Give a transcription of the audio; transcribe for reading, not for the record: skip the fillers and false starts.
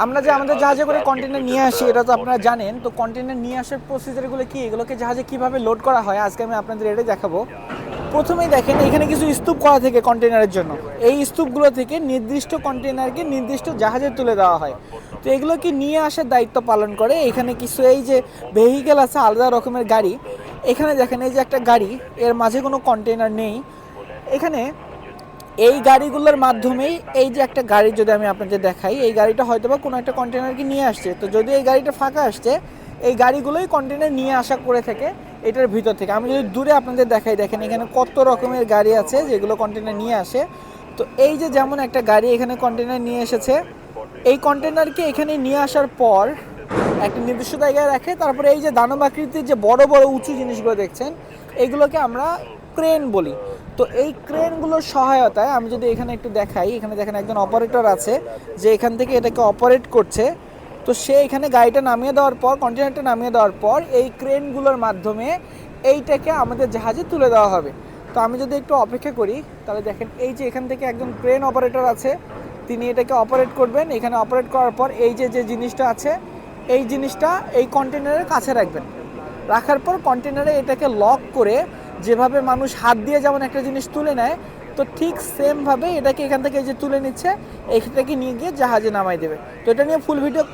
আমরা যে আমাদের জাহাজে করে কন্টেনার নিয়ে আসি এটা তো আপনারা জানেন। তো কন্টেনার নিয়ে আসার প্রসিজারগুলো কি, এগুলোকে জাহাজে কিভাবে লোড করা হয় আজকে আমি আপনাদের এটা দেখাবো। প্রথমেই দেখেন এখানে কিছু স্তূপ করা থাকে কন্টেনারের জন্য। এই স্তূপগুলো থেকে নির্দিষ্ট কন্টেনারকে নির্দিষ্ট জাহাজে তুলে দেওয়া হয়। তো এগুলোকে নিয়ে আসার দায়িত্ব পালন করে এখানে কিছু এই যে ভেহিকেল আছে, আলাদা রকমের গাড়ি। এখানে দেখেন এই যে একটা গাড়ি, এর মাঝে কোনো কন্টেনার নেই। এখানে এই গাড়িগুলোর মাধ্যমেই এই যে একটা গাড়ি যদি আমি আপনাদের দেখাই, এই গাড়িটা হয়তো বা কোনো একটা কন্টেনারকে নিয়ে আসছে। তো যদি এই গাড়িটা ফাঁকা আসছে, এই গাড়িগুলোই কন্টেনার নিয়ে আসা করে থাকে এটার ভিতর থেকে। আমি যদি দূরে আপনাদের দেখাই, দেখেন এখানে কত রকমের গাড়ি আছে যেগুলো কন্টেনার নিয়ে আসে। তো এই যে যেমন একটা গাড়ি এখানে কন্টেনার নিয়ে এসেছে, এই কন্টেনারকে এখানে নিয়ে আসার পর একটা নির্দিষ্ট জায়গায় রাখে। তারপরে এই যে দানব আকৃতির যে বড় বড় উঁচু জিনিসগুলো দেখছেন, এগুলোকে আমরা ক্রেন বলি। তো এই ক্রেনগুলোর সহায়তায় আমি যদি এখানে একটু দেখাই, এখানে দেখেন একজন অপারেটর আছে যে এখান থেকে এটাকে অপারেট করছে। তো সে এখানে গাড়িটা নামিয়ে দেওয়ার পর, কন্টেনারটা নামিয়ে দেওয়ার পর এই ক্রেনগুলোর মাধ্যমে এইটাকে আমাদের জাহাজে তুলে দেওয়া হবে। তো আমি যদি একটু অপেক্ষা করি, তাহলে দেখেন এই যে এখান থেকে একজন ক্রেন অপারেটর আছে, তিনি এটাকে অপারেট করবেন। এখানে অপারেট করার পর এই যে যে জিনিসটা আছে, এই জিনিসটা এই কন্টেনারের কাছে রাখবেন। রাখার পর কন্টেনারে এটাকে লক করে, যেভাবে মানুষ হাত দিয়ে যেমন একটা জিনিস তুলে নেয়, তো ঠিক সেমভাবে এটাকে এখান থেকে এই যে তুলে নিচ্ছে, এটাকে নিয়ে গিয়ে জাহাজে নামাই দেবে। তো এটা নিয়ে ফুল ভিডিও